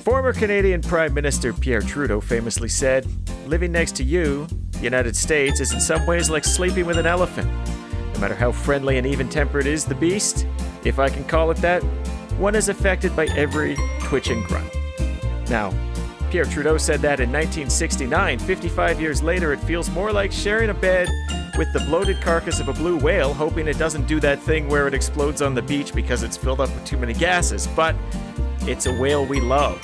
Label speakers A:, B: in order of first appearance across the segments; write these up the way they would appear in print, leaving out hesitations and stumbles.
A: Former Canadian Prime Minister Pierre Trudeau famously said, "Living next to you, the United States, is in some ways like sleeping with an elephant. No matter how friendly and even-tempered is the beast, if I can call it that, one is affected by every twitch and grunt." Now, Pierre Trudeau said that in 1969. 55 years later, it feels more like sharing a bed with the bloated carcass of a blue whale, hoping it doesn't do that thing where it explodes on the beach because it's filled up with too many gases. But it's a whale we love,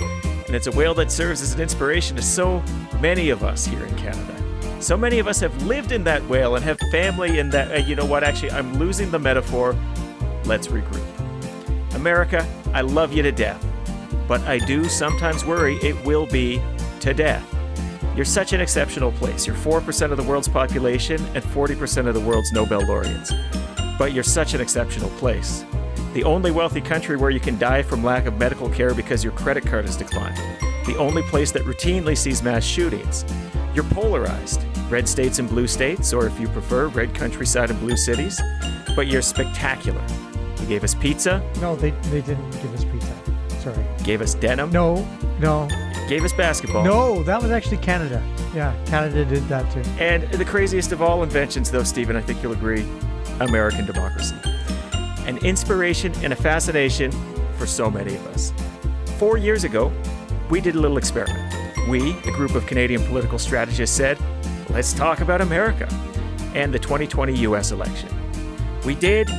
A: and it's a whale that serves as an inspiration to so many of us here in Canada. So many of us have lived in that whale and have family in that. You know what? Actually, I'm losing the metaphor. Let's regroup. America, I love you to death, but I do sometimes worry it will be to death. You're such an exceptional place. You're 4% of the world's population and 40% of the world's Nobel laureates. But you're such an exceptional place. The only wealthy country where you can die from lack of medical care because your credit card has declined. The only place that routinely sees mass shootings. You're polarized. Red states and blue states, or if you prefer, red countryside and blue cities. But you're spectacular. You gave us pizza.
B: No, they didn't give us pizza. Sorry.
A: Gave us denim.
B: No.
A: Gave us basketball.
B: No, that was actually Canada. Yeah, Canada did that too.
A: And the craziest of all inventions, though, Stephen, I think you'll agree, American democracy. An inspiration and a fascination for so many of us. 4 years ago, we did a little experiment. We, a group of Canadian political strategists, said, let's talk about America and the 2020 U.S. election. We did,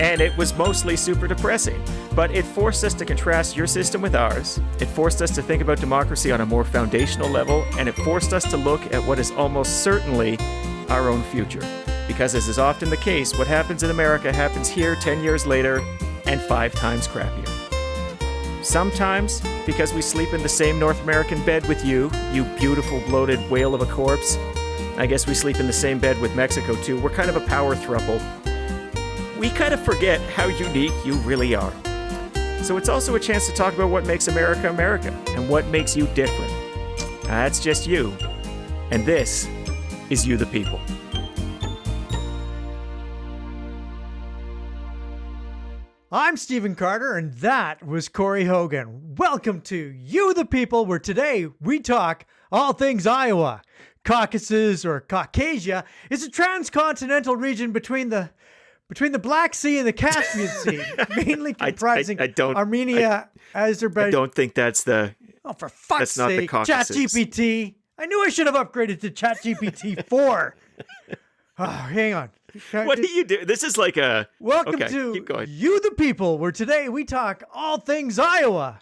A: and it was mostly super depressing, but it forced us to contrast your system with ours. It forced us to think about democracy on a more foundational level, and it forced us to look at what is almost certainly our own future. Because as is often the case, what happens in America happens here 10 years later and 5 times crappier. Sometimes because we sleep in the same North American bed with you, you beautiful bloated whale of a corpse. I guess we sleep in the same bed with Mexico too. We're kind of a power throuple. We kind of forget how unique you really are. So it's also a chance to talk about what makes America America and what makes you different. That's just you. And this is You the People.
B: I'm Stephen Carter, and that was Corey Hogan. Welcome to You the People, where today we talk all things Iowa. Caucasus, or Caucasia, is a transcontinental region between the Black Sea and the Caspian Sea, mainly comprising Armenia, Azerbaijan.
A: I don't think that's the...
B: Oh, for fuck's
A: not
B: sake,
A: the Caucasus.
B: ChatGPT. I knew I should have upgraded to ChatGPT 4. Oh, hang on.
A: What do you do? This is like a...
B: Welcome
A: okay,
B: to
A: keep going.
B: You the People, where today we talk all things Iowa.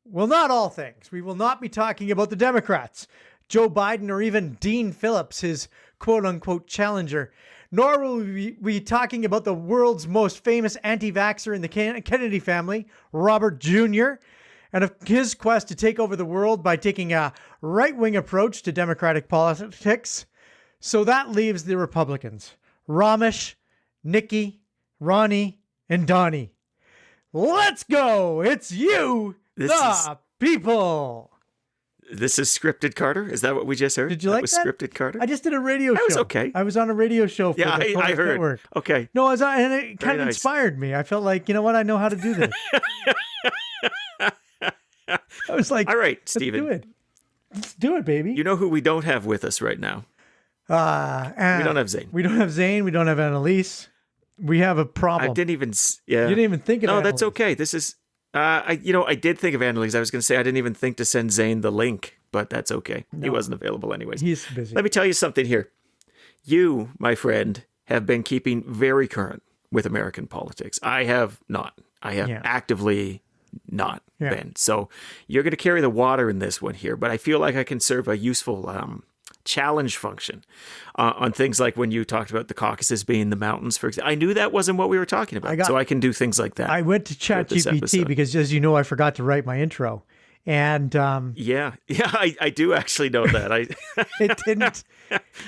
B: Well, not all things. We will not be talking about the Democrats, Joe Biden, or even Dean Phillips, his quote-unquote challenger. Nor will we be talking about the world's most famous anti-vaxxer in the Kennedy family, Robert Jr., and of his quest to take over the world by taking a right-wing approach to Democratic politics. So that leaves the Republicans. Ramesh, Nikki, Ronnie, and Donnie. Let's go! It's You, the People!
A: This is scripted, Carter? Is that what we just heard?
B: Did you like that?
A: Scripted, Carter?
B: I just did a radio show.
A: That was okay.
B: I was on a radio show for the
A: I heard.
B: Network.
A: Okay.
B: No, and it kind of
A: nice.
B: inspired me. I felt like, you know what? I know how to do this. I was like,
A: all right, Stephen.
B: Let's do it, baby.
A: You know who we don't have with us right now? We don't have Zane.
B: We don't have Zane. We don't have Annalise. We have a problem.
A: I didn't even... Yeah.
B: You didn't even think of
A: No,
B: Annalise.
A: that's okay. This is... I did think of Annalise. I was going to say I didn't even think to send Zane the link, but that's okay. No. He wasn't available anyways.
B: He's busy.
A: Let me tell you something here. You, my friend, have been keeping very current with American politics. I have not. I have actively not been. So you're going to carry the water in this one here, but I feel like I can serve a useful challenge function on things like when you talked about the Caucasus being the mountains, for example. I knew that wasn't what we were talking about, so I can do things like that.
B: I went to ChatGPT because, as you know, I forgot to write my intro. And
A: I do actually know that.
B: It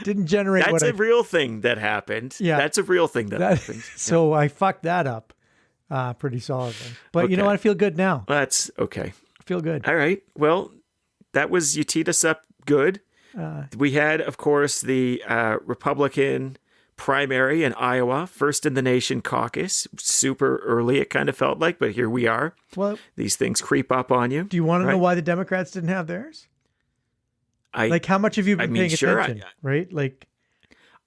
B: didn't generate.
A: That's a real thing that happened. Yeah, that's a real thing that happened.
B: So I fucked that up pretty solidly. But okay. You know what? I feel good now.
A: That's okay.
B: I feel good.
A: All right. Well, you teed us up good. We had, of course, the Republican primary in Iowa, first in the nation caucus, super early it kind of felt like, but here we are.
B: Well,
A: these things creep up on you.
B: Do you want to know why the Democrats didn't have theirs? Like, how much have you been paying attention, right? Like,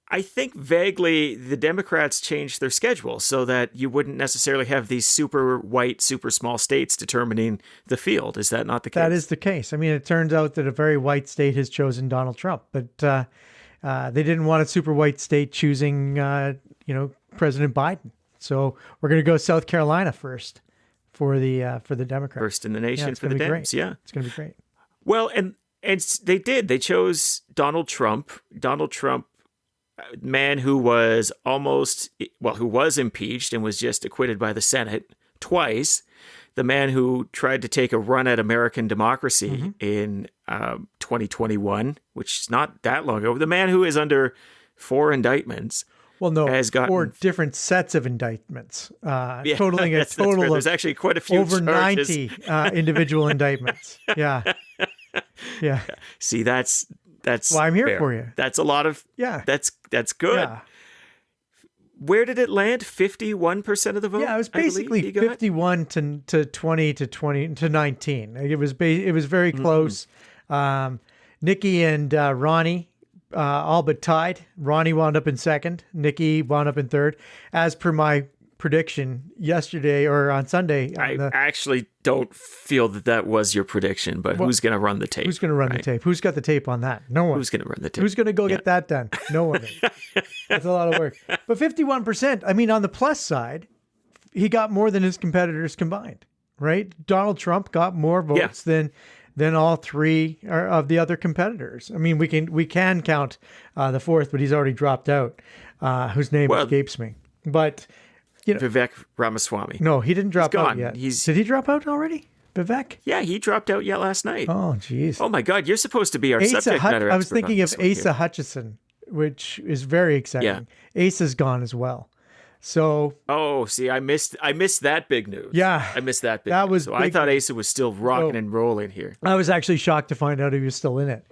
A: I think vaguely the Democrats changed their schedule so that you wouldn't necessarily have these super white, super small states determining the field. Is that not the case?
B: That is the case. I mean, it turns out that a very white state has chosen Donald Trump, but they didn't want a super white state choosing, President Biden. So we're going to go South Carolina first for the Democrats.
A: First in the nation for the Dems.
B: Great.
A: Yeah,
B: it's going to be great.
A: Well, and they did. They chose Donald Trump. Donald Trump, man who was who was impeached and was just acquitted by the Senate twice. The man who tried to take a run at American democracy in 2021, which is not that long ago. The man who is under 4 indictments.
B: Well, no,
A: has gotten
B: 4 different sets of indictments, totaling a total of
A: there's actually quite a few
B: over
A: charges.
B: 90 individual indictments. Yeah. Yeah.
A: See, that's
B: why I'm here
A: fair.
B: for you.
A: That's a lot of That's good.
B: Yeah.
A: Where did it land? 51% of the vote?
B: Yeah, it was basically 51 to 20 to 19. It was very close. Nikki and Ronnie all but tied. Ronnie wound up in second. Nikki wound up in third. As per my prediction yesterday or on Sunday.
A: I actually don't feel that was your prediction, but who's going to run the tape?
B: Who's going to run the tape? Who's got the tape on that? No one.
A: Who's going to run the tape?
B: Who's going to go get that done? No one. That's a lot of work. But 51%, I mean, on the plus side, he got more than his competitors combined, right? Donald Trump got more votes than all 3 of the other competitors. I mean, we can count the 4th, but he's already dropped out, whose name escapes me. But
A: Vivek Ramaswamy.
B: No, he didn't drop out
A: gone.
B: yet. Did he drop out already? Vivek?
A: Yeah, he dropped out last night.
B: Oh, jeez.
A: Oh, my God. You're supposed to be our subject matter expert.
B: I was thinking of Asa Hutchinson, which is very exciting. Yeah. Asa's gone as well. So.
A: Oh, see, I missed that big news.
B: Yeah.
A: I missed that big news. So I thought Asa was still rocking and rolling here.
B: I was actually shocked to find out he was still in it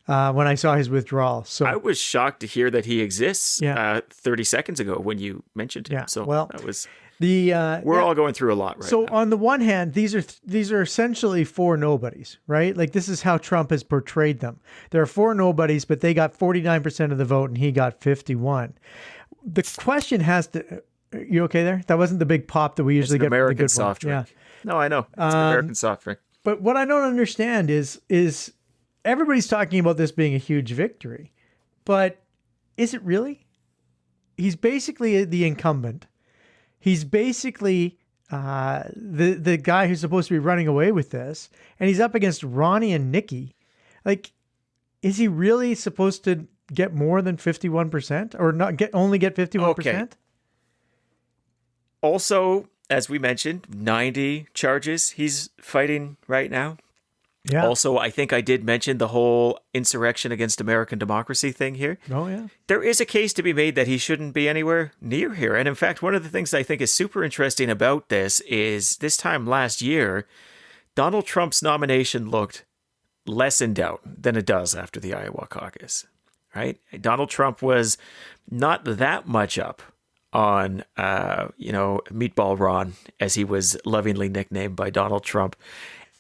B: when I saw his withdrawal. So
A: I was shocked to hear that he exists 30 seconds ago when you mentioned him.
B: Yeah.
A: So that was...
B: we're
A: all going through a lot right now.
B: So on the one hand, these are essentially 4 nobodies, right? Like, this is how Trump has portrayed them. There are 4 nobodies, but they got 49% of the vote and he got 51. The question has to, you okay there? That wasn't the big pop that we usually get.
A: American soft drink. Yeah. No, I know. It's an American soft drink.
B: But what I don't understand is everybody's talking about this being a huge victory, but is it really? He's basically the incumbent. He's basically the guy who's supposed to be running away with this, and he's up against Ronnie and Nikki. Like, is he really supposed to get more than 51%, or only get 51%? Okay.
A: Also, as we mentioned, 90 charges he's fighting right now.
B: Yeah.
A: Also, I think I did mention the whole insurrection against American democracy thing here.
B: Oh, yeah.
A: There is a case to be made that he shouldn't be anywhere near here. And in fact, one of the things I think is super interesting about this is this time last year, Donald Trump's nomination looked less in doubt than it does after the Iowa caucus, right? Donald Trump was not that much up on, Meatball Ron, as he was lovingly nicknamed by Donald Trump.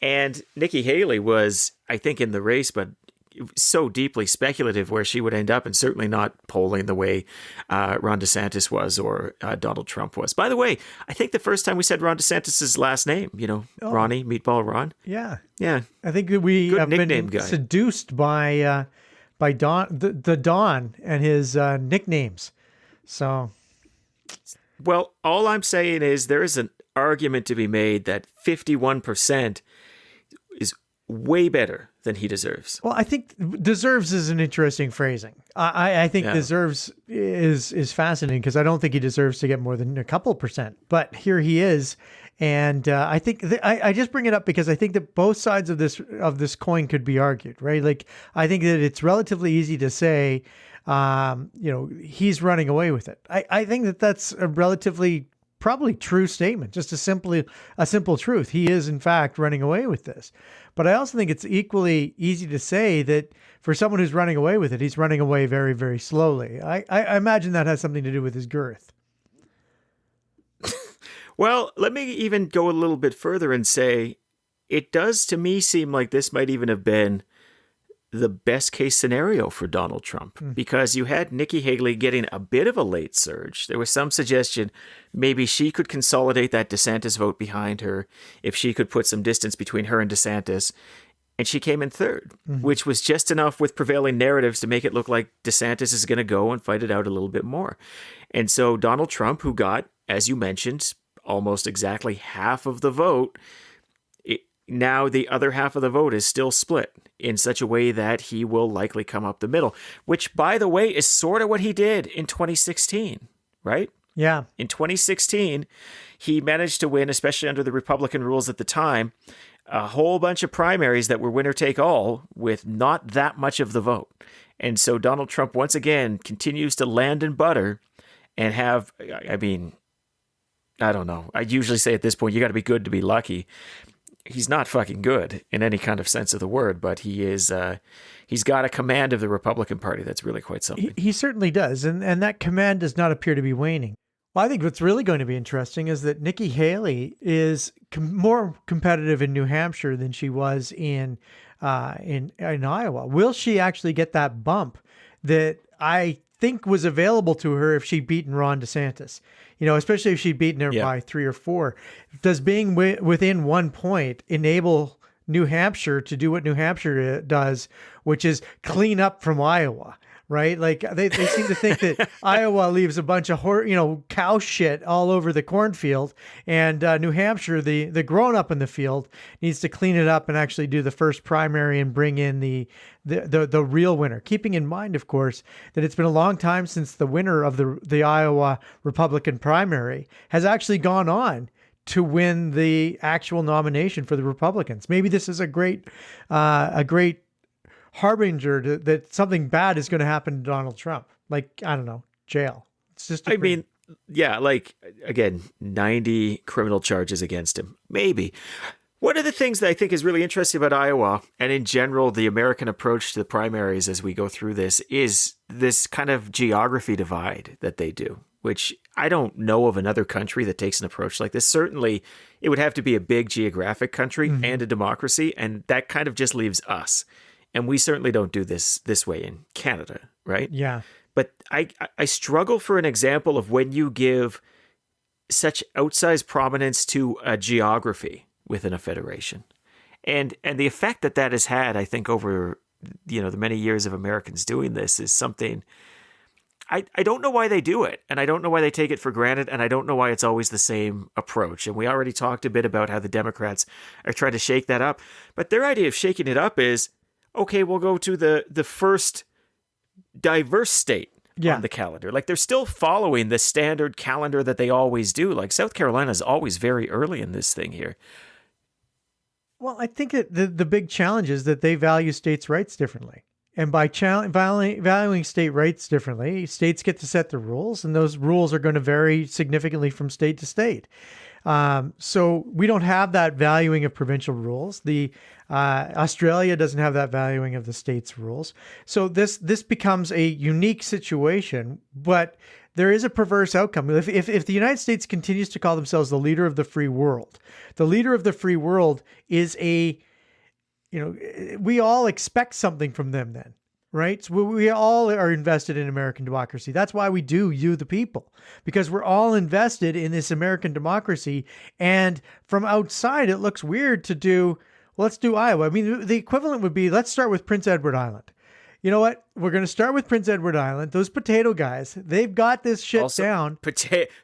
A: And Nikki Haley was, I think, in the race, but so deeply speculative where she would end up, and certainly not polling the way Ron DeSantis was or Donald Trump was. By the way, I think the first time we said Ron DeSantis' last name, Ronnie, Meatball Ron.
B: Yeah.
A: Yeah.
B: I think that we
A: Good
B: have been seduced by Don, the Don and his nicknames. So.
A: Well, all I'm saying is there is an argument to be made that 51% is way better than he deserves.
B: Well, I think deserves is an interesting phrasing. I think deserves is fascinating because I don't think he deserves to get more than a couple percent. But here he is, and I think I just bring it up because I think that both sides of this coin could be argued, right? Like, I think that it's relatively easy to say, he's running away with it. I think that that's a relatively probably true statement, just a simple truth. He is, in fact, running away with this. But I also think it's equally easy to say that for someone who's running away with it, he's running away very, very slowly. I imagine that has something to do with his girth.
A: Well, let me even go a little bit further and say it does to me seem like this might even have been the best case scenario for Donald Trump, because you had Nikki Haley getting a bit of a late surge. There was some suggestion maybe she could consolidate that DeSantis vote behind her if she could put some distance between her and DeSantis. And she came in third, which was just enough with prevailing narratives to make it look like DeSantis is going to go and fight it out a little bit more. And so Donald Trump, who got, as you mentioned, almost exactly half of the vote, now the other half of the vote is still split in such a way that he will likely come up the middle, which, by the way, is sort of what he did in 2016, right?
B: Yeah.
A: In 2016, he managed to win, especially under the Republican rules at the time, a whole bunch of primaries that were winner take all with not that much of the vote. And so Donald Trump, once again, continues to land in butter and have, I mean, I don't know. I usually say at this point, you got to be good to be lucky. He's not fucking good in any kind of sense of the word, but he is. He's got a command of the Republican Party that's really quite something.
B: He certainly does, and that command does not appear to be waning. Well, I think what's really going to be interesting is that Nikki Haley is more competitive in New Hampshire than she was in Iowa. Will she actually get that bump that I think was available to her if she'd beaten Ron DeSantis? You know, especially if she'd beaten her by 3 or 4. Does being within 1 point enable New Hampshire to do what New Hampshire does, which is clean up from Iowa? Right? Like they seem to think that Iowa leaves a bunch of cow shit all over the cornfield, and New Hampshire, the grown up in the field, needs to clean it up and actually do the first primary and bring in the real winner. Keeping in mind, of course, that it's been a long time since the winner of the Iowa Republican primary has actually gone on to win the actual nomination for the Republicans. Maybe this is a great harbinger that something bad is going to happen to Donald Trump. Like, I don't know, jail. It's just,
A: like, again, 90 criminal charges against him. Maybe. One of the things that I think is really interesting about Iowa, and in general, the American approach to the primaries as we go through this, is this kind of geography divide that they do, which I don't know of another country that takes an approach like this. Certainly, it would have to be a big geographic country and a democracy, and that kind of just leaves us. And we certainly don't do this way in Canada, right?
B: Yeah.
A: But I struggle for an example of when you give such outsized prominence to a geography within a federation. And the effect that has had, I think, over the many years of Americans doing this is something I don't know why they do it, and I don't know why they take it for granted, and I don't know why it's always the same approach. And we already talked a bit about how the Democrats are trying to shake that up. But their idea of shaking it up is, okay, we'll go to the first diverse state on the calendar. Like, they're still following the standard calendar that they always do. Like, South Carolina is always very early in this thing here.
B: Well, I think that the big challenge is that they value states' rights differently. And by valuing state rights differently, states get to set the rules, and those rules are going to vary significantly from state to state. So we don't have that valuing of provincial rules. Australia doesn't have that valuing of the state's rules. So this becomes a unique situation, but there is a perverse outcome. If the United States continues to call themselves the leader of the free world, the leader of the free world is we all expect something from them then. Right? So we all are invested in American democracy. That's why we do You the People, because we're all invested in this American democracy. And from outside, it looks weird to do, well, let's do Iowa. I mean, the equivalent would be, let's start with Prince Edward Island. You know what? We're going to start with Prince Edward Island. Those potato guys, they've got this shit
A: also,
B: down.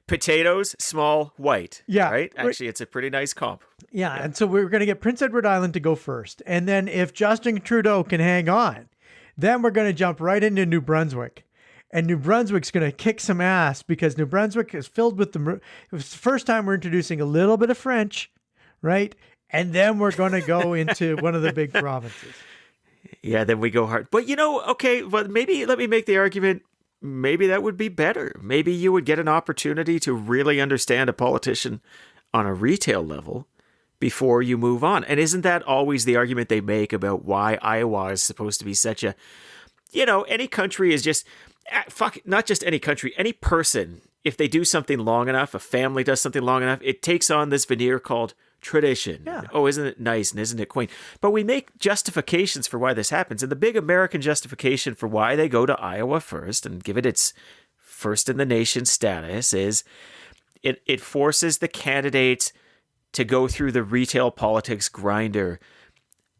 A: Potatoes, small, white.
B: Yeah.
A: Right? Actually, it's a pretty nice comp.
B: Yeah. And so we're going to get Prince Edward Island to go first. And then if Justin Trudeau can hang on, then we're going to jump right into New Brunswick. And New Brunswick's going to kick some ass because New Brunswick is filled with it was the first time we're introducing a little bit of French, right? And then we're going to go into one of the big provinces.
A: Yeah, then we go hard. But okay, but maybe let me make the argument. maybe that would be better. Maybe you would get an opportunity to really understand a politician on a retail level before you move on. And isn't that always the argument they make about why Iowa is supposed to be such a, any country is just, not just any country, any person, if they do something long enough, a family does something long enough, it takes on this veneer called tradition.
B: Yeah.
A: Oh, isn't it nice and isn't it quaint? But we make justifications for why this happens. And the big American justification for why they go to Iowa first and give it its first in the nation status is it forces the candidates to go through the retail politics grinder.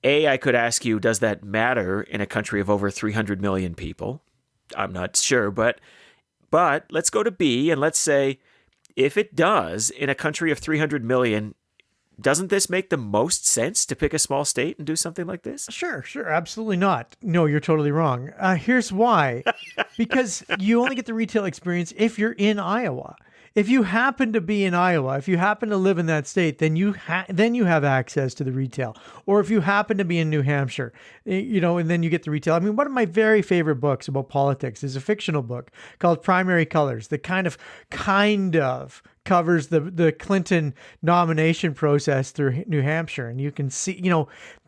A: I could ask you, does that matter in a country of over 300 million people? I'm not sure, but let's go to B and let's say if it does in a country of 300 million, doesn't this make the most sense to pick a small state and do something like this?
B: Sure. Absolutely not. No, you're totally wrong. Here's why. Because you only get the retail experience if you're in Iowa. If you happen to be in Iowa, if you happen to live in that state, then you have access to the retail. Or if you happen to be in New Hampshire, and then you get the retail. I mean, one of my very favorite books about politics is a fictional book called Primary Colors that kind of covers the Clinton nomination process through New Hampshire. And you can see,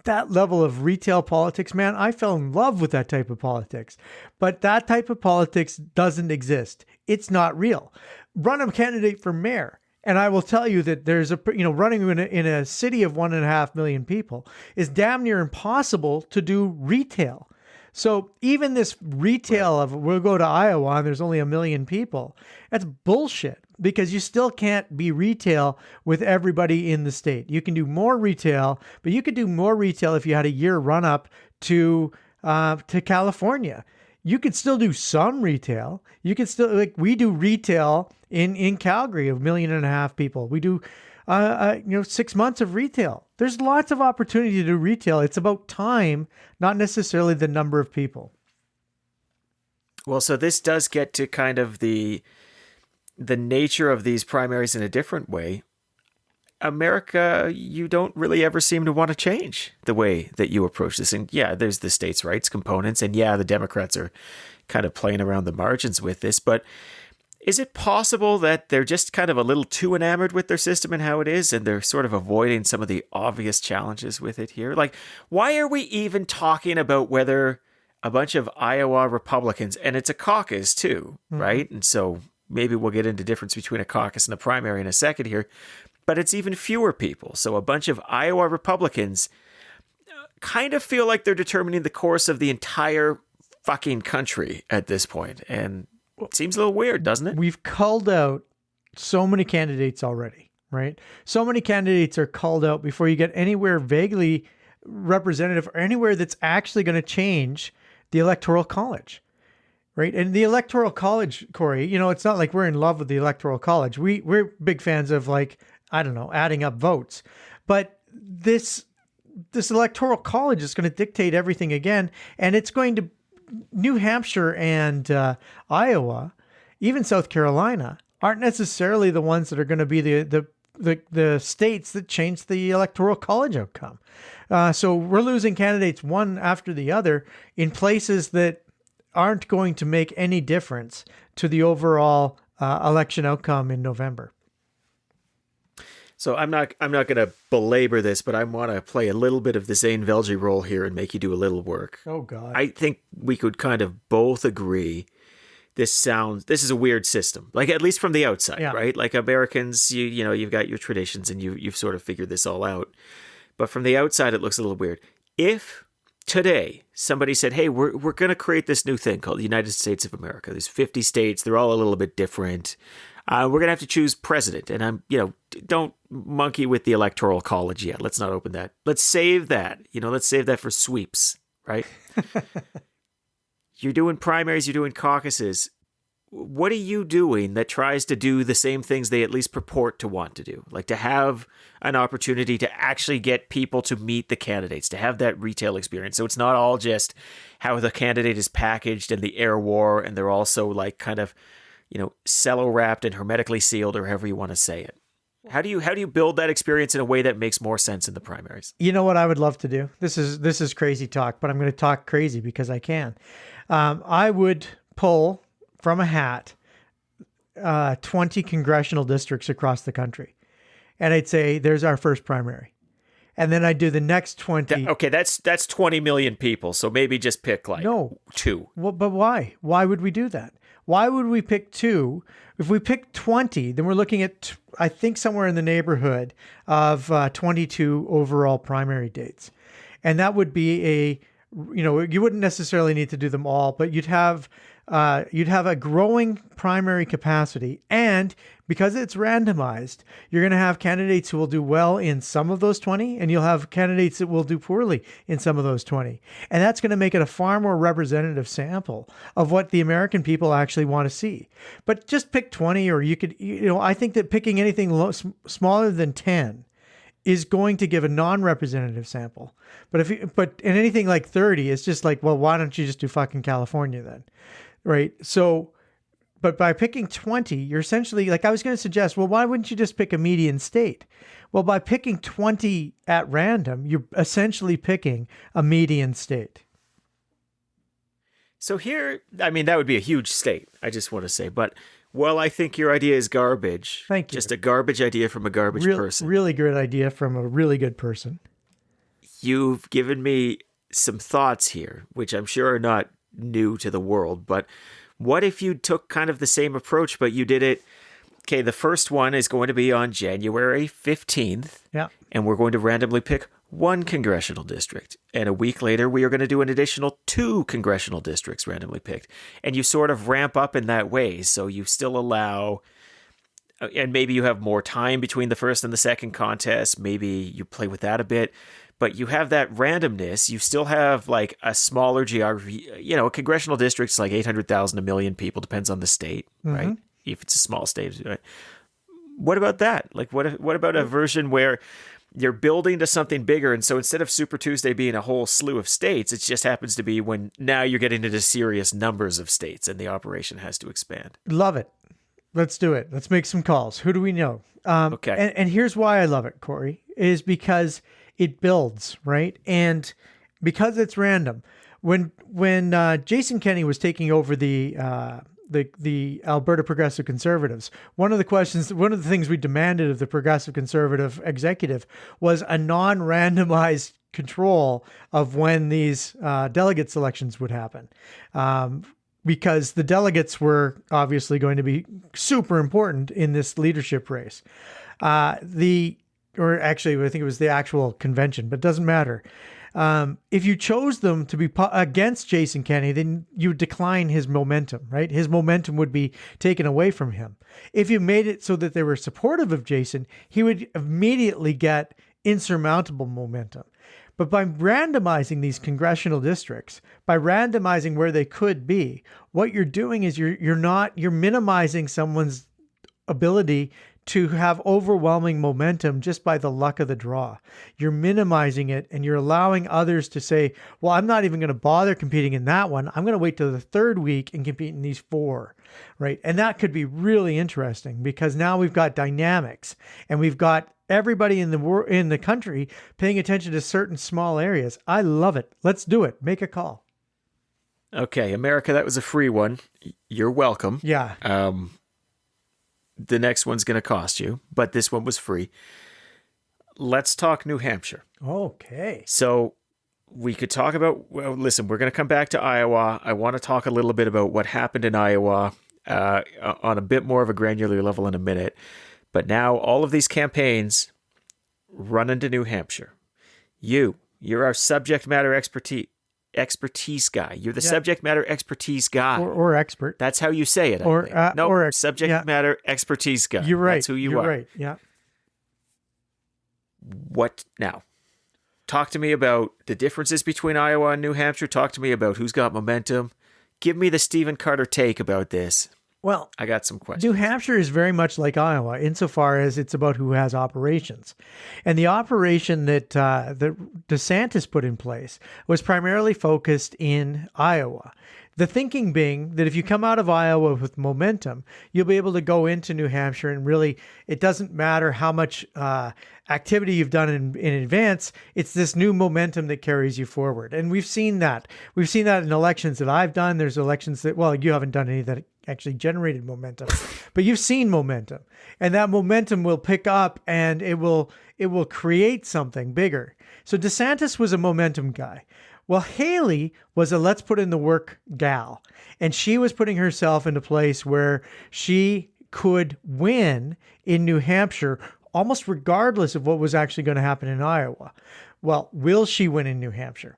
B: that level of retail politics, man, I fell in love with that type of politics. But that type of politics doesn't exist. It's not real. Run a candidate for mayor, and I will tell you that there's running in a city of 1.5 million people is damn near impossible to do retail. So even this retail of we'll go to Iowa and there's only 1 million people, that's bullshit because you still can't be retail with everybody in the state. You can do more retail, but you could do more retail if you had a year run up to California. You could still do some retail. You could still, we do retail in Calgary of 1.5 million people. We do, 6 months of retail. There's lots of opportunity to do retail. It's about time, not necessarily the number of people.
A: Well, so this does get to kind of the nature of these primaries in a different way. America, you don't really ever seem to want to change the way that you approach this. And yeah, there's the states' rights components. And yeah, the Democrats are kind of playing around the margins with this. But is it possible that they're just kind of a little too enamored with their system and how it is, and they're sort of avoiding some of the obvious challenges with it here? Like, why are we even talking about whether a bunch of Iowa Republicans, and it's a caucus too, right? And so maybe we'll get into difference between a caucus and a primary in a second here. But it's even fewer people. So a bunch of Iowa Republicans kind of feel like they're determining the course of the entire fucking country at this point. And it seems a little weird, doesn't it?
B: We've culled out so many candidates already, right? So many candidates are culled out before you get anywhere vaguely representative or anywhere that's actually going to change the Electoral College. Right. And the Electoral College, Corey, it's not like we're in love with the Electoral College. We're big fans of adding up votes. But this Electoral College is going to dictate everything again. And it's going to New Hampshire and Iowa, even South Carolina, aren't necessarily the ones that are going to be the states that change the Electoral College outcome. So we're losing candidates one after the other in places that aren't going to make any difference to the overall election outcome in November.
A: So I'm not going to belabor this, but I want to play a little bit of the Zane Velji role here and make you do a little work.
B: Oh God.
A: I think we could kind of both agree this is a weird system, like at least from the outside,
B: Yeah.
A: right? Like Americans, you've got your traditions and you've sort of figured this all out. But from the outside, it looks a little weird. If today somebody said, hey, we're going to create this new thing called the United States of America. There's 50 states. They're all a little bit different. We're going to have to choose president. And don't monkey with the Electoral College yet. Let's not open that. Let's save that. Let's save that for sweeps, right? You're doing primaries, you're doing caucuses. What are you doing that tries to do the same things they at least purport to want to do? Like to have an opportunity to actually get people to meet the candidates, to have that retail experience. So it's not all just how the candidate is packaged and the air war, and they're also like kind of, cello wrapped and hermetically sealed, or however you want to say it. How do you build that experience in a way that makes more sense in the primaries?
B: You know what I would love to do? This is crazy talk, but I'm going to talk crazy because I can. I would pull from a hat 20 congressional districts across the country. And I'd say, there's our first primary. And then I'd do the next 20.
A: Okay, that's 20 million people. So maybe just pick like two.
B: Well, but why? Why would we do that? Why would we pick two? If we pick 20, then we're looking at, I think, somewhere in the neighborhood of 22 overall primary dates. And that would be you wouldn't necessarily need to do them all, but you'd have a growing primary capacity. And because it's randomized, you're going to have candidates who will do well in some of those 20, and you'll have candidates that will do poorly in some of those 20. And that's going to make it a far more representative sample of what the American people actually want to see. But just pick 20, or you could, I think that picking anything smaller than 10 is going to give a non-representative sample. But and anything like 30 is just like, well, why don't you just do fucking California then? Right? So, but by picking 20, you're essentially, like I was going to suggest, well, why wouldn't you just pick a median state? Well, by picking 20 at random, you're essentially picking a median state.
A: So here, I mean, that would be a huge state, I just want to say. But while I think your idea is garbage,
B: thank you.
A: Just a garbage idea from a garbage person.
B: Really good idea from a really good person. You've
A: given me some thoughts here, which I'm sure are not new to the world. But what if you took kind of the same approach, but you did it? Okay, the first one is going to be on January 15th.
B: Yeah.
A: And we're going to randomly pick one congressional district. And a week later, we are going to do an additional 2 congressional districts randomly picked. And you sort of ramp up in that way. So you still allow, and maybe you have more time between the first and the second contest. Maybe you play with that a bit. But you have that randomness. You still have like a smaller geography. A congressional district's like 800,000, a million people, depends on the state, right? If it's a small state. Right? What about that? Like, what about a version where you're building to something bigger, and so instead of Super Tuesday being a whole slew of states, it just happens to be when now you're getting into serious numbers of states, and the operation has to expand.
B: Love it. Let's do it. Let's make some calls. Who do we know?
A: Okay.
B: And here's why I love it, Corey, is because it builds, right? And because it's random. When Jason Kenney was taking over the Alberta Progressive Conservatives, one of the things we demanded of the Progressive Conservative executive was a non-randomized control of when these delegate selections would happen. Because the delegates were obviously going to be super important in this leadership race. Or actually, I think it was the actual convention, but it doesn't matter. If you chose them to be against Jason Kenney, then you decline his momentum, right? His momentum would be taken away from him. If you made it so that they were supportive of Jason, he would immediately get insurmountable momentum. But by randomizing these congressional districts, by randomizing where they could be, what you're doing is you're minimizing someone's ability to have overwhelming momentum just by the luck of the draw. You're minimizing it, and you're allowing others to say, well, I'm not even going to bother competing in that one. I'm going to wait till the third week and compete in these 4, right? And that could be really interesting because now we've got dynamics, and we've got everybody in the country paying attention to certain small areas. I love it. Let's do it. Make a call.
A: Okay, America, that was a free one. You're welcome.
B: Yeah.
A: The next one's going to cost you, but this one was free. Let's talk New Hampshire.
B: Okay.
A: So we could talk about, listen, we're going to come back to Iowa. I want to talk a little bit about what happened in Iowa on a bit more of a granular level in a minute. But now all of these campaigns run into New Hampshire. You're our subject matter expertise guy. You're the subject matter expertise guy.
B: Or expert.
A: That's how you say it. Subject matter expertise guy.
B: You're right.
A: That's who you are.
B: You're right. Yeah.
A: What now? Talk to me about the differences between Iowa and New Hampshire. Talk to me about who's got momentum. Give me the Stephen Carter take about this.
B: Well,
A: I got some questions.
B: New Hampshire is very much like Iowa insofar as it's about who has operations. And the operation that DeSantis put in place was primarily focused in Iowa. The thinking being that if you come out of Iowa with momentum, you'll be able to go into New Hampshire and really, it doesn't matter how much activity you've done in advance, it's this new momentum that carries you forward. And we've seen that. We've seen that in elections that I've done. There's elections that, well, you haven't done any that actually generated momentum, but you've seen momentum, and that momentum will pick up and it will create something bigger. So DeSantis was a momentum guy. Well, Haley was a let's put in the work gal, and she was putting herself in a place where she could win in New Hampshire almost regardless of what was actually going to happen in Iowa. Well, will she win in New Hampshire?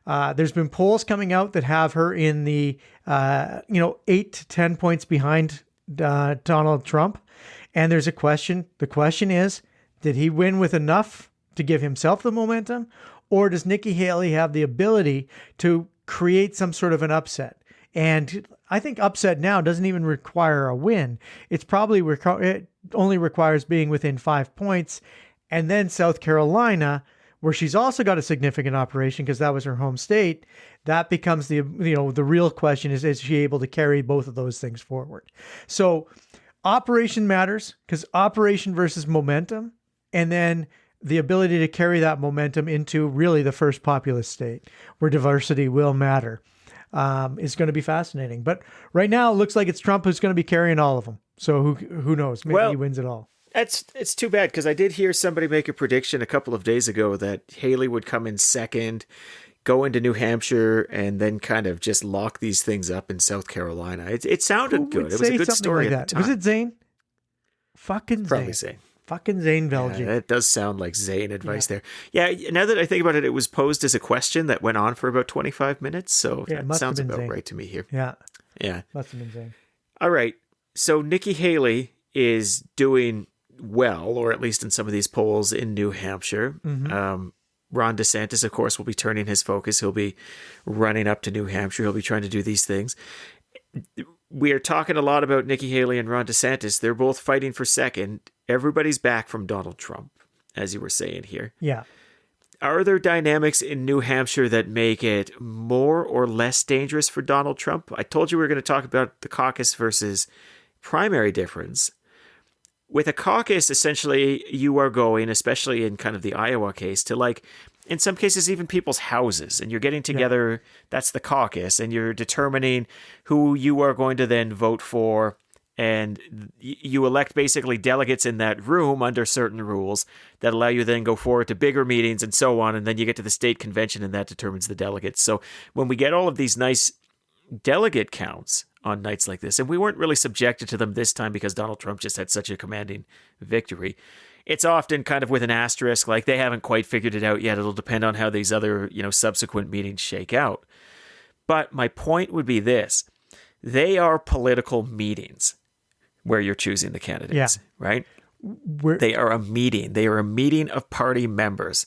B: There's been polls coming out that have her in the 8 to 10 points behind Donald Trump. And there's a question. The question is, did he win with enough to give himself the momentum? Or does Nikki Haley have the ability to create some sort of an upset? And I think upset now doesn't even require a win. It's probably it only requires being within 5 points. And then South Carolina, where she's also got a significant operation because that was her home state, that becomes the real question is she able to carry both of those things forward? So operation matters because operation versus momentum, and then the ability to carry that momentum into really the first populous state where diversity will matter is going to be fascinating. But right now it looks like it's Trump who's going to be carrying all of them. So who knows? Maybe he wins it all.
A: It's too bad because I did hear somebody make a prediction a couple of days ago that Haley would come in second, go into New Hampshire, and then kind of just lock these things up in South Carolina. It sounded good. It was a good story at the time.
B: Was it Zane? Fucking
A: Probably
B: Zane.
A: Zane.
B: Fucking Zane Velji.
A: Yeah, that does sound like Zane advice there. Yeah, now that I think about it, it was posed as a question that went on for about 25 minutes. So that sounds about Zane. Right to me here.
B: Yeah.
A: Yeah.
B: Must have been Zane.
A: All right. So Nikki Haley is doing well, or at least in some of these polls in New Hampshire. Mm-hmm. Ron DeSantis, of course, will be turning his focus. He'll be running up to New Hampshire. He'll be trying to do these things. We are talking a lot about Nikki Haley and Ron DeSantis. They're both fighting for second. Everybody's back from Donald Trump, as you were saying here.
B: Yeah.
A: Are there dynamics in New Hampshire that make it more or less dangerous for Donald Trump? I told you we were going to talk about the caucus versus primary difference. With a caucus, essentially, you are going, especially in kind of the Iowa case, to in some cases, even people's houses, and you're getting together. Yeah. That's the caucus, and you're determining who you are going to then vote for, and you elect basically delegates in that room under certain rules that allow you then go forward to bigger meetings and so on, and then you get to the state convention, and that determines the delegates. So when we get all of these nice delegate counts on nights like this, and we weren't really subjected to them this time because Donald Trump just had such a commanding victory, it's often kind of with an asterisk, like they haven't quite figured it out yet. It'll depend on how these other, subsequent meetings shake out. But my point would be this: they are political meetings where you're choosing the candidates, right? They are a meeting. They are a meeting of party members.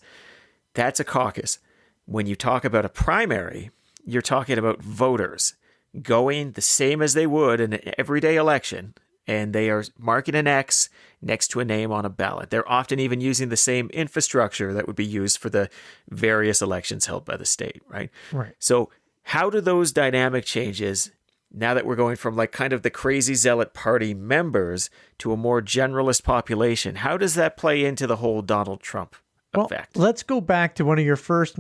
A: That's a caucus. When you talk about a primary, you're talking about voters going the same as they would in an everyday election, and they are marking an X next to a name on a ballot. They're often even using the same infrastructure that would be used for the various elections held by the state, right?
B: Right.
A: So how do those dynamic changes, now that we're going from kind of the crazy zealot party members to a more generalist population, how does that play into the whole Donald Trump effect?
B: Let's go back to one of your first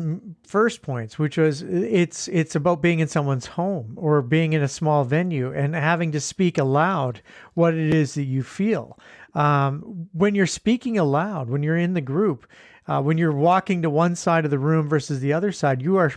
B: points, which was it's about being in someone's home or being in a small venue and having to speak aloud what it is that you feel. When you're speaking aloud, when you're in the group, when you're walking to one side of the room versus the other side, you are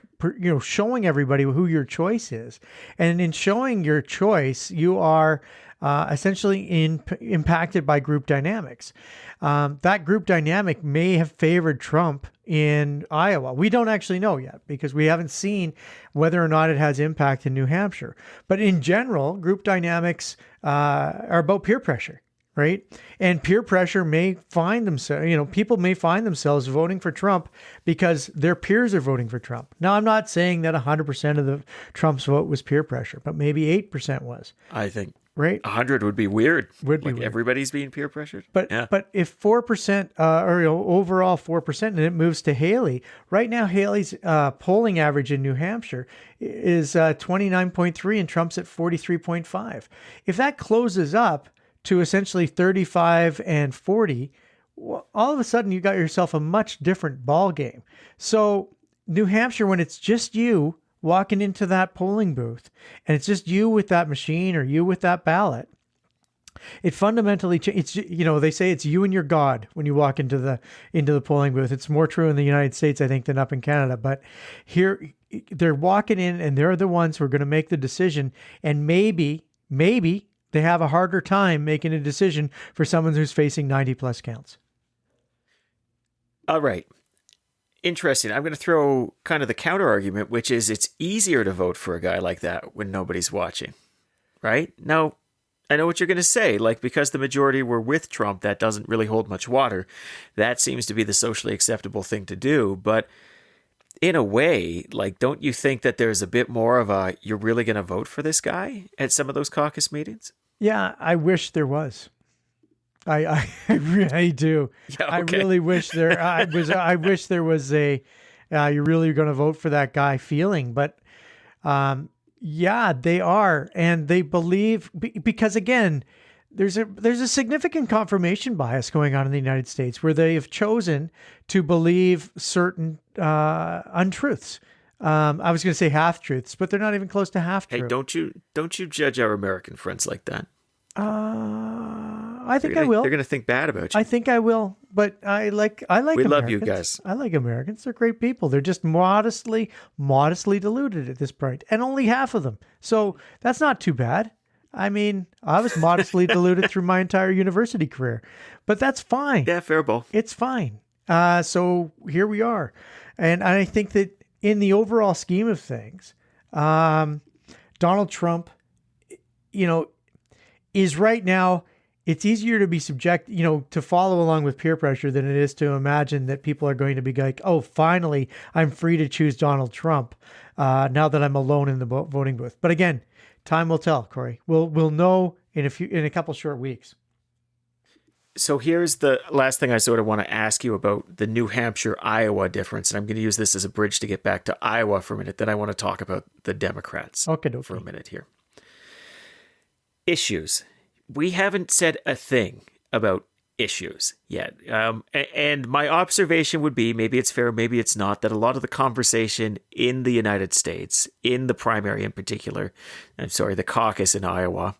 B: showing everybody who your choice is. And in showing your choice, you are essentially impacted by group dynamics. That group dynamic may have favored Trump in Iowa. We don't actually know yet because we haven't seen whether or not it has impact in New Hampshire. But in general, group dynamics are about peer pressure, right? And peer pressure may find themselves, people may find themselves voting for Trump because their peers are voting for Trump. Now, I'm not saying that 100% of the Trump's vote was peer pressure, but maybe 8% was.
A: I think.
B: Right,
A: 100 would be weird.
B: Would be weird.
A: Everybody's being peer pressured.
B: But if 4% or overall 4%, and it moves to Haley, right now Haley's polling average in New Hampshire is 29.3, and Trump's at 43.5. If that closes up to essentially 35 and 40, all of a sudden you got yourself a much different ball game. So New Hampshire, when it's just you walking into that polling booth and it's just you with that machine or you with that ballot, it fundamentally it's they say it's you and your God when you walk into the polling booth. It's more true in the United States, I think, than up in Canada. But here they're walking in and they're the ones who are going to make the decision. And maybe they have a harder time making a decision for someone who's facing 90 plus counts.
A: All right. Interesting. I'm going to throw kind of the counter argument, which is it's easier to vote for a guy like that when nobody's watching, right? Now, I know what you're going to say, like, because the majority were with Trump, that doesn't really hold much water. That seems to be the socially acceptable thing to do. But in a way, like, don't you think that there's a bit more of a, you're really going to vote for this guy at some of those caucus meetings?
B: Yeah, I wish there was. I really do.
A: Yeah, okay.
B: I really wish there. I wish there was a. You're really going to vote for that guy feeling, but yeah, they are, and they believe because again, there's a significant confirmation bias going on in the United States where they have chosen to believe certain untruths. I was going to say half truths, but they're not even close to half truth.
A: Hey, don't you judge our American friends like that?
B: I think I will.
A: They're going to think bad about you.
B: I think I will, but I like
A: We
B: Americans.
A: love you guys.
B: I like Americans. They're great people. They're just modestly deluded at this point, and only half of them. So that's not too bad. I mean, I was modestly deluded through my entire university career, but that's fine.
A: Yeah, fair ball.
B: It's fine. So here we are. And I think that in the overall scheme of things, Donald Trump, is right now, it's easier to be to follow along with peer pressure than it is to imagine that people are going to be like, oh, finally, I'm free to choose Donald Trump now that I'm alone in the voting booth. But again, time will tell, Corey. We'll know in a couple short weeks.
A: So here's the last thing I sort of want to ask you about the New Hampshire, Iowa difference. And I'm going to use this as a bridge to get back to Iowa for a minute. Then I want to talk about the Democrats for a minute here. Issues. We haven't said a thing about issues yet. And my observation would be, maybe it's fair, maybe it's not, that a lot of the conversation in the United States, in the primary in particular, the caucus in Iowa,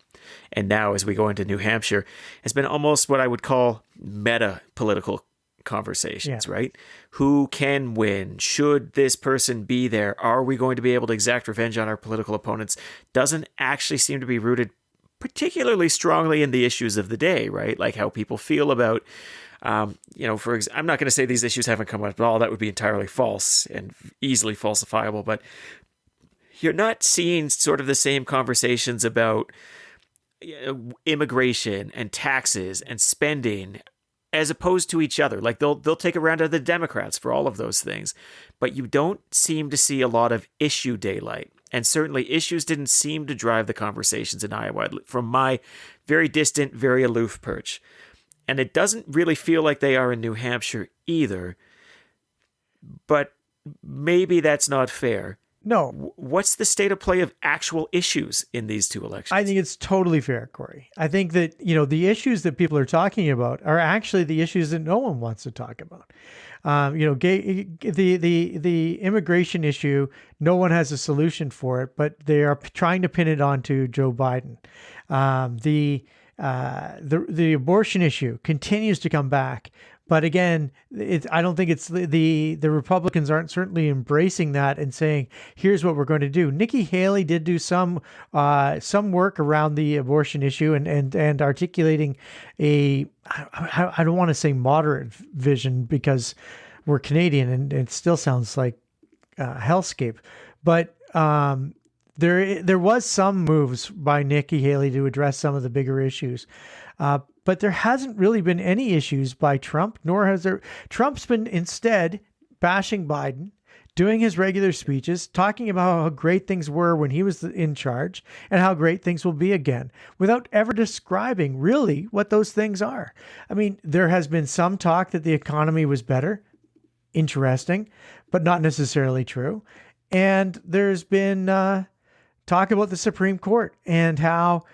A: and now as we go into New Hampshire, has been almost what I would call meta political conversations, right? Who can win? Should this person be there? Are we going to be able to exact revenge on our political opponents? Doesn't actually seem to be rooted particularly strongly in the issues of the day, right? Like how people feel about, I'm not going to say these issues haven't come up at all. That would be entirely false and easily falsifiable, but you're not seeing sort of the same conversations about immigration and taxes and spending as opposed to each other. Like they'll take a round of the Democrats for all of those things, but you don't seem to see a lot of issue daylight. And certainly issues didn't seem to drive the conversations in Iowa from my very distant, very aloof perch. And it doesn't really feel like they are in New Hampshire either. But maybe that's not fair.
B: No.
A: What's the state of play of actual issues in these two elections?
B: I think it's totally fair, Corey. I think that, the issues that people are talking about are actually the issues that no one wants to talk about. The immigration issue, no one has a solution for it, but they are trying to pin it onto Joe Biden. The abortion issue continues to come back. But again, I don't think it's the Republicans aren't certainly embracing that and saying, here's what we're going to do. Nikki Haley did do some work around the abortion issue and articulating I don't want to say moderate vision because we're Canadian and it still sounds like hellscape. But there was some moves by Nikki Haley to address some of the bigger issues. But there hasn't really been any issues by Trump, nor has there. Trump's been instead bashing Biden, doing his regular speeches, talking about how great things were when he was in charge and how great things will be again, without ever describing really what those things are. I mean, there has been some talk that the economy was better. Interesting, but not necessarily true. And there's been talk about the Supreme Court and how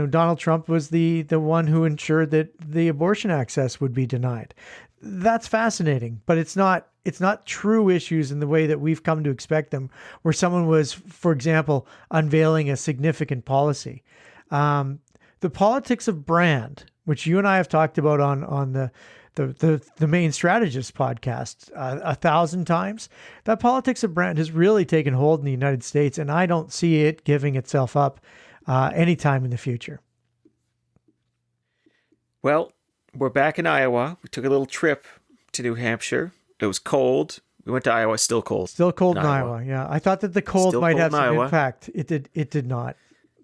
B: Donald Trump was the one who ensured that the abortion access would be denied. That's fascinating, but it's not not true issues in the way that we've come to expect them, where someone was, for example, unveiling a significant policy. The politics of brand, which you and I have talked about on the Main Strategist podcast 1,000 times, that politics of brand has really taken hold in the United States, and I don't see it giving itself up anytime in the future.
A: Well, we're back in Iowa. We took a little trip to New Hampshire. It was cold. We went to Iowa. Still cold.
B: Still cold in Iowa. Yeah, I thought that the cold
A: Still
B: might
A: cold
B: have
A: in
B: some
A: Iowa.
B: impact. It did not.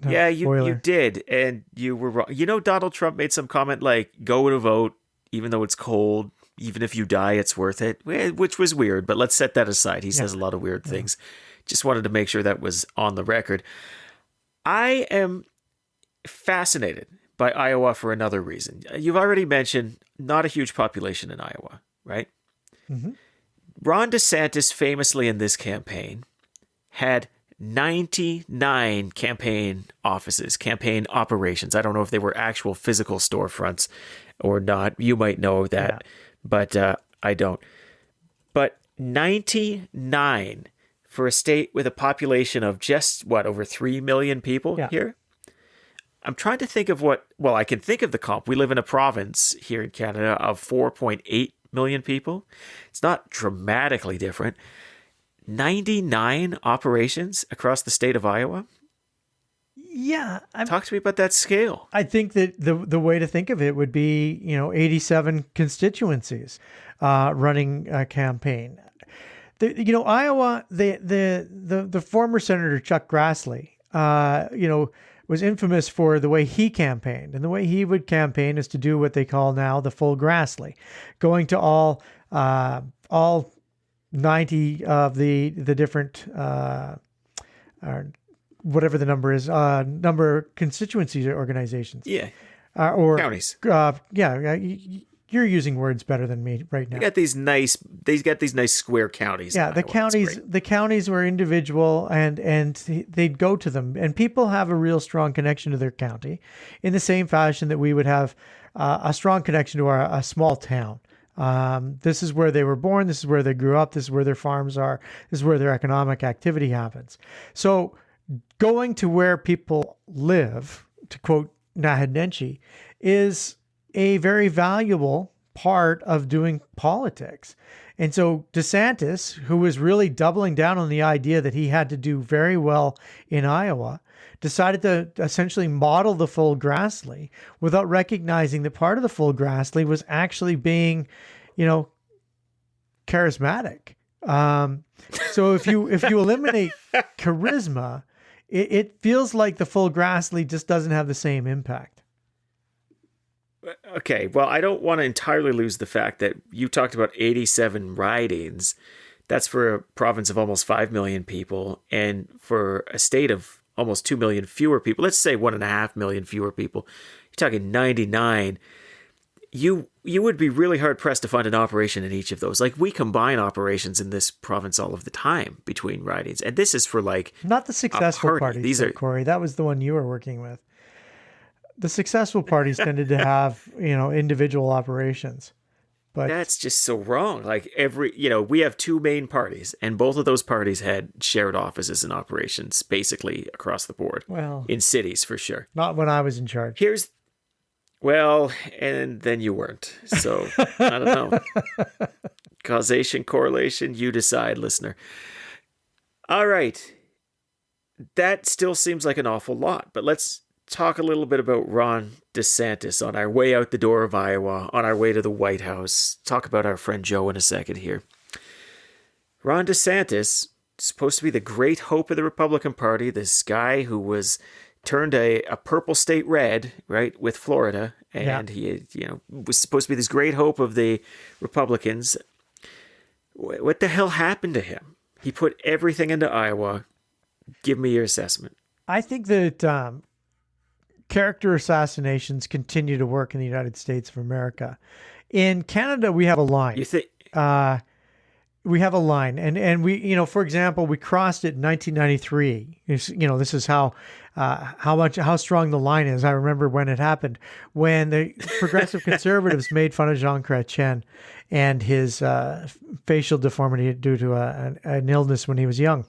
B: No,
A: Yeah, you
B: spoiler.
A: did, and you were wrong. You know, Donald Trump made some comment like, go to vote, even though it's cold, even if you die, it's worth it, which was weird, but let's set that aside. He says a lot of weird things. Just wanted to make sure that was on the record. I am fascinated by Iowa for another reason. You've already mentioned not a huge population in Iowa, right?
B: Mm-hmm.
A: Ron DeSantis famously in this campaign had 99 campaign offices, campaign operations. I don't know if they were actual physical storefronts or not. You might know that, but I don't. But 99 for a state with a population of just, over 3 million people here? I'm trying to think of I can think of the comp. We live in a province here in Canada of 4.8 million people. It's not dramatically different. 99 operations across the state of Iowa?
B: Yeah.
A: Talk to me about that scale.
B: I think that the way to think of it would be, 87 constituencies running a campaign. Iowa, the former Senator Chuck Grassley, was infamous for the way he campaigned. And the way he would campaign is to do what they call now the full Grassley, going to all 90 of the different, whatever the number is, number of constituencies or organizations.
A: Yeah.
B: Or
A: counties.
B: You're using words better than me right now.
A: They got these nice square counties.
B: Yeah, the counties were individual and they'd go to them, and people have a real strong connection to their county in the same fashion that we would have a strong connection to a small town. This is where they were born. This is where they grew up. This is where their farms are. This is where their economic activity happens. So going to where people live, to quote Nahid Nenshi, is a very valuable part of doing politics. And so DeSantis, who was really doubling down on the idea that he had to do very well in Iowa, decided to essentially model the full Grassley without recognizing that part of the full Grassley was actually being, charismatic. So if you eliminate charisma, it feels like the full Grassley just doesn't have the same impact.
A: Okay, well, I don't want to entirely lose the fact that you talked about 87 ridings. That's for a province of almost 5 million people, and for a state of almost 2 million fewer people. Let's say 1.5 million fewer people. You're talking 99. You would be really hard pressed to find an operation in each of those. Like, we combine operations in this province all of the time between ridings, and this is for
B: not the successful parties. These are Corey. That was the one you were working with. The successful parties tended to have, individual operations. But
A: that's just so wrong. Like we have two main parties, and both of those parties had shared offices and operations basically across the board.
B: Well,
A: in cities for sure.
B: Not when I was in charge.
A: And then you weren't. So I don't know. Causation, correlation, you decide, listener. All right. That still seems like an awful lot, but let's talk a little bit about Ron DeSantis on our way out the door of Iowa, on our way to the White House. Talk about our friend Joe in a second here. Ron DeSantis, supposed to be the great hope of the Republican Party, this guy who was turned a purple state red, right, with Florida, and he was supposed to be this great hope of the Republicans. What the hell happened to him? He put everything into Iowa. Give me your assessment.
B: I think that character assassinations continue to work in the United States of America. In Canada, we have a line.
A: You think?
B: we have a line, and we, for example, we crossed it in 1993. This is how strong the line is. I remember when it happened, when the progressive conservatives made fun of Jean Chrétien and his facial deformity due to an illness when he was young.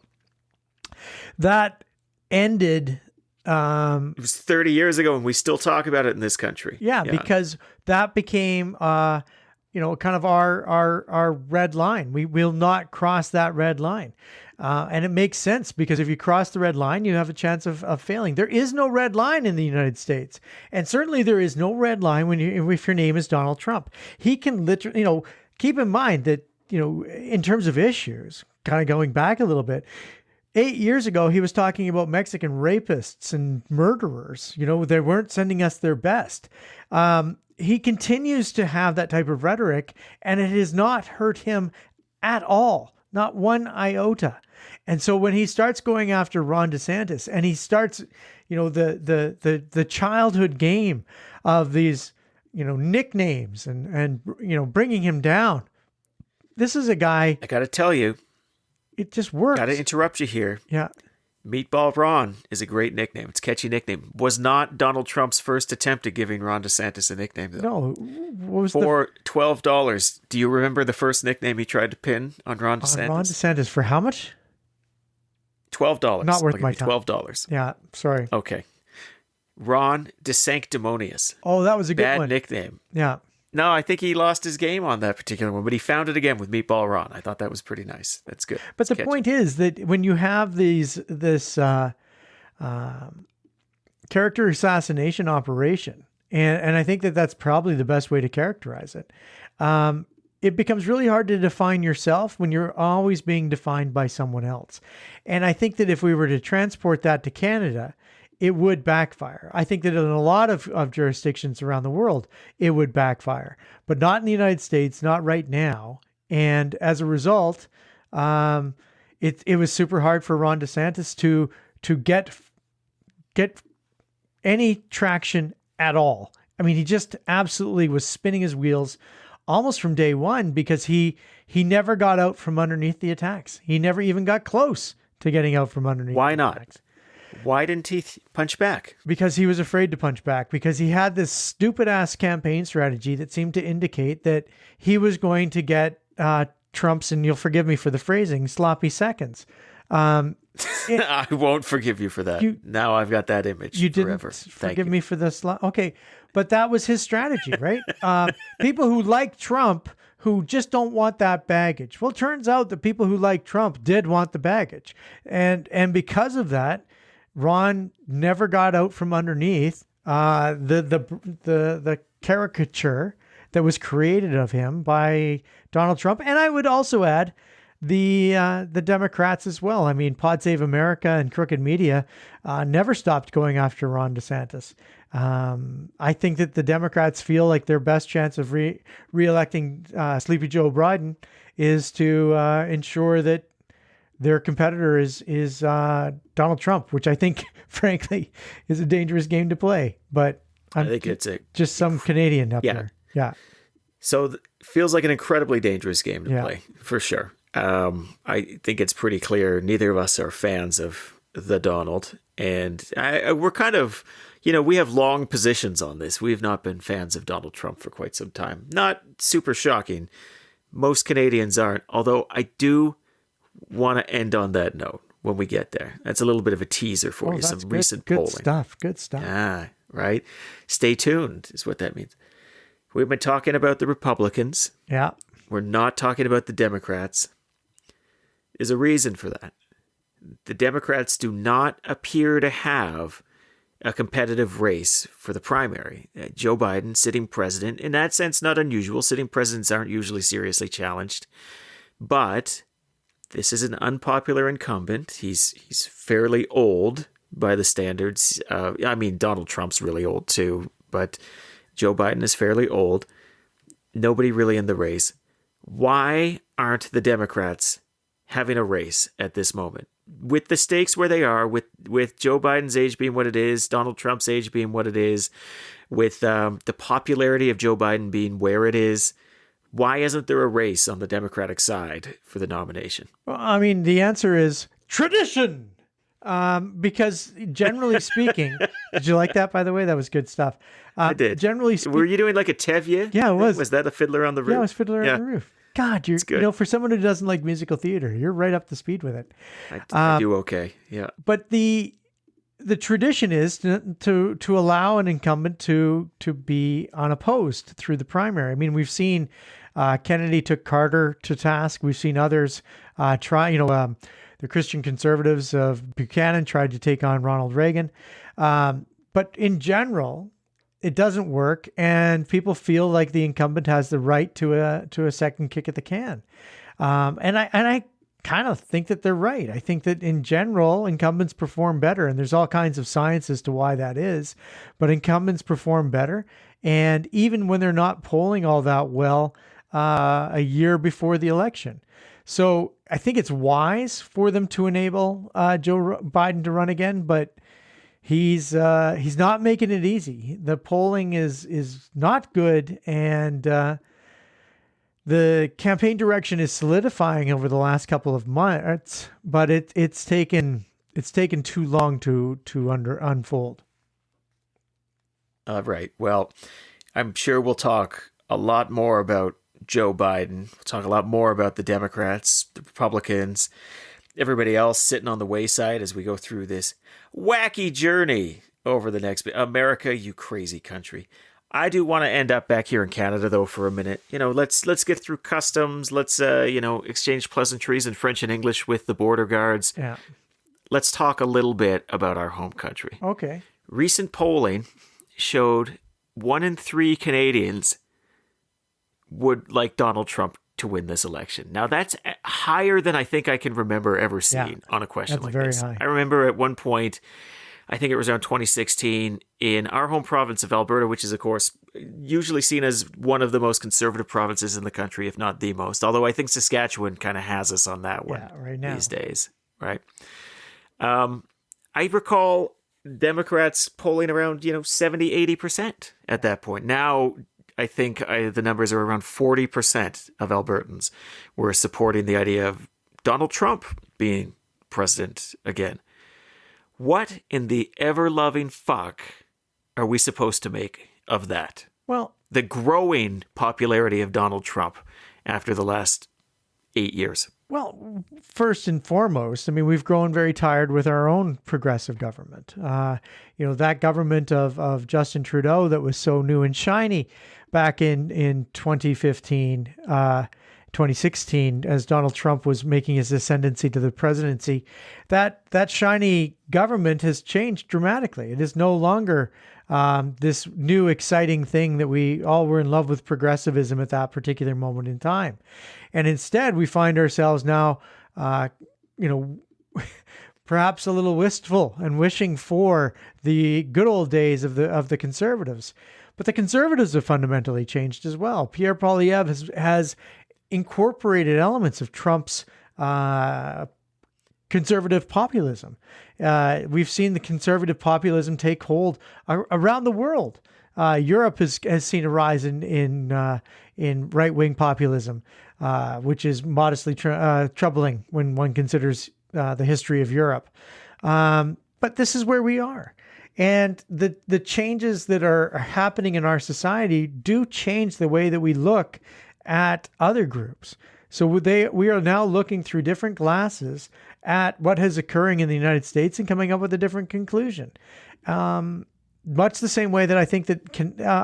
B: That ended.
A: It was 30 years ago, and we still talk about it in this country.
B: Yeah, because that became, kind of our red line. We will not cross that red line. And it makes sense, because if you cross the red line, you have a chance of failing. There is no red line in the United States. And certainly there is no red line if your name is Donald Trump. He can literally, keep in mind that, in terms of issues, kind of going back a little bit, 8 years ago, he was talking about Mexican rapists and murderers. They weren't sending us their best. He continues to have that type of rhetoric, and it has not hurt him at all, not one iota. And so when he starts going after Ron DeSantis, and he starts, the childhood game of these, nicknames and bringing him down. This is a guy.
A: I got to tell you.
B: It just works.
A: Got to interrupt you here.
B: Yeah.
A: Meatball Ron is a great nickname. It's a catchy nickname. Was not Donald Trump's first attempt at giving Ron DeSantis a nickname, though.
B: No. What was
A: for $12. Do you remember the first nickname he tried to pin on Ron DeSantis?
B: On Ron DeSantis for how much?
A: $12.
B: Not worth my time.
A: $12.
B: Yeah, sorry.
A: Okay. Ron DeSanctimonious.
B: Oh, that was a good one.
A: Bad nickname.
B: Yeah.
A: No, I think he lost his game on that particular one, but he found it again with Meatball Ron. I thought that was pretty nice. That's good.
B: But the point is that when you have this character assassination operation, and I think that that's probably the best way to characterize it, it becomes really hard to define yourself when you're always being defined by someone else. And I think that if we were to transport that to Canada, it would backfire. I think that in a lot of jurisdictions around the world, it would backfire, but not in the United States, not right now. And as a result, it was super hard for Ron DeSantis to get any traction at all. I mean, he just absolutely was spinning his wheels almost from day one, because he never got out from underneath the attacks. He never even got close to getting out from underneath.
A: Why
B: the
A: not?
B: Attacks.
A: Why didn't he punch back?
B: Because he was afraid to punch back, because he had this stupid ass campaign strategy that seemed to indicate that he was going to get Trump's, and you'll forgive me for the phrasing, sloppy seconds.
A: I won't forgive you for that. Now I've got that image forever.
B: Forgive me for this. Okay. But that was his strategy, right? People who like Trump, who just don't want that baggage. Well, it turns out that people who like Trump did want the baggage. And because of that, Ron never got out from underneath the caricature that was created of him by Donald Trump. And I would also add the Democrats as well. I mean, Pod Save America and Crooked Media never stopped going after Ron DeSantis. I think that the Democrats feel like their best chance of re-electing Sleepy Joe Biden is to ensure that their competitor is Donald Trump, which I think, frankly, is a dangerous game to play. But I think it's just some Canadian up there. Yeah.
A: So feels like an incredibly dangerous game to play, for sure. I think it's pretty clear neither of us are fans of the Donald. And we're kind of, we have long positions on this. We've not been fans of Donald Trump for quite some time. Not super shocking. Most Canadians aren't, although I do want to end on that note when we get there. That's a little bit of a teaser for you. Some recent polling.
B: Good stuff.
A: Ah, right. Stay tuned is what that means. We've been talking about the Republicans.
B: Yeah.
A: We're not talking about the Democrats. There's a reason for that. The Democrats do not appear to have a competitive race for the primary. Joe Biden, sitting president, in that sense, not unusual. Sitting presidents aren't usually seriously challenged. But this is an unpopular incumbent. He's fairly old by the standards. I mean, Donald Trump's really old too, but Joe Biden is fairly old. Nobody really in the race. Why aren't the Democrats having a race at this moment? With the stakes where they are, with Joe Biden's age being what it is, Donald Trump's age being what it is, with the popularity of Joe Biden being where it is, Why isn't there a race on the Democratic side for the nomination?
B: Well, I mean, the answer is tradition. Because generally speaking, did you like that, by the way? That was good stuff.
A: I did.
B: Generally speaking,
A: were you doing like a Tevye?
B: Yeah, it was.
A: Was that a Fiddler on the Roof?
B: Yeah, it was Fiddler on the Roof. God, you're,
A: good.
B: for someone who doesn't like musical theater, you're right up to speed with it.
A: I do okay. Yeah.
B: But the tradition is to allow an incumbent to be unopposed through the primary. I mean, we've seen Kennedy took Carter to task. We've seen others try. The Christian conservatives of Buchanan tried to take on Ronald Reagan. But in general, it doesn't work, and people feel like the incumbent has the right to a second kick at the can. And I kind of think that they're right. I think that in general, incumbents perform better, and there's all kinds of science as to why that is, but incumbents perform better. And even when they're not polling all that well a year before the election. So I think it's wise for them to enable Joe Biden to run again, but he's not making it easy. The polling is not good, and the campaign direction is solidifying over the last couple of months, but it's taken too long to unfold.
A: Right. Well, I'm sure we'll talk a lot more about Joe Biden. We'll talk a lot more about the Democrats, the Republicans, everybody else sitting on the wayside as we go through this wacky journey over the next bit. America, you crazy country. I do want to end up back here in Canada, though, for a minute. Let's get through customs. Let's exchange pleasantries in French and English with the border guards.
B: Yeah.
A: Let's talk a little bit about our home country.
B: Okay.
A: Recent polling showed 1 in 3 Canadians would like Donald Trump to win this election. Now, that's higher than I think I can remember ever seeing on a question like this.
B: High.
A: I remember at one point, I think it was around 2016, in our home province of Alberta, which is, of course, usually seen as one of the most conservative provinces in the country, if not the most. Although I think Saskatchewan kind of has us on that one
B: right now.
A: These days, right? I recall Democrats polling around, 70, 80% at that point. Now, I think the numbers are around 40% of Albertans were supporting the idea of Donald Trump being president again. What in the ever-loving fuck are we supposed to make of that?
B: Well,
A: the growing popularity of Donald Trump after the last 8 years.
B: Well, first and foremost, I mean, we've grown very tired with our own progressive government. That government of Justin Trudeau that was so new and shiny back in 2015, 2016, as Donald Trump was making his ascendancy to the presidency, that shiny government has changed dramatically. It is no longer this new exciting thing that we all were in love with progressivism at that particular moment in time. And instead, we find ourselves now, perhaps a little wistful and wishing for the good old days of the conservatives. But the conservatives have fundamentally changed as well. Pierre Poilievre has incorporated elements of Trump's conservative populism. We've seen the conservative populism take hold around the world. Europe has seen a rise in right-wing populism, which is modestly troubling when one considers the history of Europe. But this is where we are. And the changes that are happening in our society do change the way that we look at other groups. So we are now looking through different glasses at what is occurring in the United States and coming up with a different conclusion. Much the same way that I think that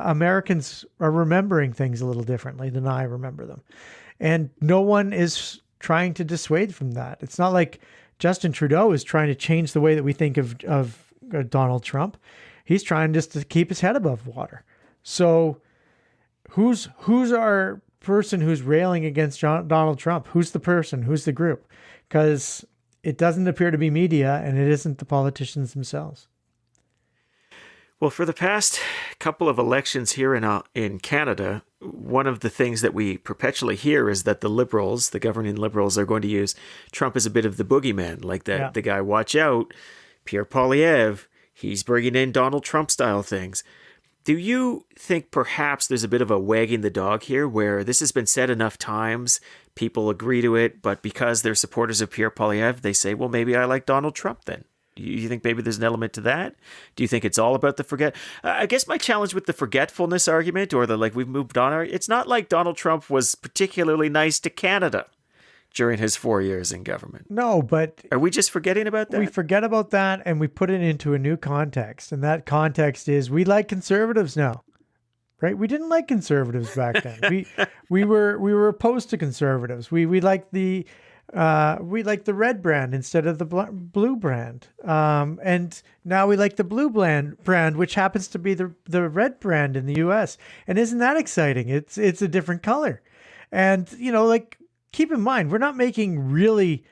B: Americans are remembering things a little differently than I remember them. And no one is trying to dissuade from that. It's not like Justin Trudeau is trying to change the way that we think of Donald Trump. He's trying just to keep his head above water. So who's our person who's railing against Donald Trump? Who's the person? Who's the group? Because it doesn't appear to be media, and it isn't the politicians themselves.
A: Well, for the past couple of elections here in Canada, one of the things that we perpetually hear is that the Liberals, the governing Liberals, are going to use Trump as a bit of the boogeyman, like that. Yeah. The guy, watch out, Pierre Poilievre, he's bringing in Donald Trump-style things. Do you think perhaps there's a bit of a wagging the dog here where this has been said enough times, people agree to it, but because they're supporters of Pierre Poilievre, they say, well, maybe I like Donald Trump then? You think maybe there's an element to that? Do you think it's all about the forget? I guess my challenge with the forgetfulness argument or the we've moved on, it's not like Donald Trump was particularly nice to Canada during his 4 years in government.
B: No, but
A: are we just forgetting about that?
B: We forget about that and we put it into a new context. And that context is we like conservatives now, right? We didn't like conservatives back then. we were opposed to conservatives. We liked the red brand instead of the blue brand. And now we like the blue brand, which happens to be the red brand in the US. And isn't that exciting? It's a different color. And, keep in mind, we're not making really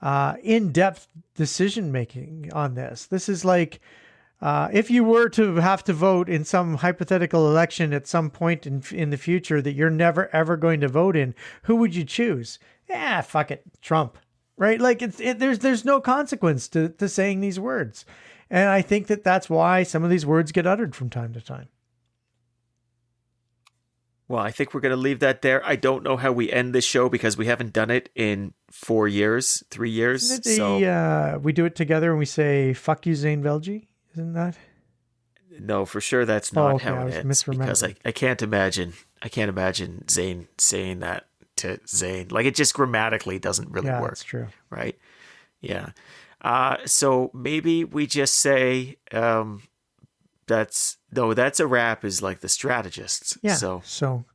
B: in-depth decision-making on this. This is like if you were to have to vote in some hypothetical election at some point in the future that you're never, ever going to vote in, who would you choose? Fuck it, Trump, right? There's no consequence to saying these words. And I think that's why some of these words get uttered from time to time.
A: Well, I think we're going to leave that there. I don't know how we end this show because we haven't done it in 3 years.
B: We do it together and we say, fuck you, Zane Velji. Isn't that?
A: No, for sure. That's not how
B: I
A: it ends because I can't imagine Zane saying that to Zane. It just grammatically doesn't really work.
B: That's true.
A: Right. Yeah. So maybe we just say, that's a wrap is like the strategists.
B: Yeah.
A: So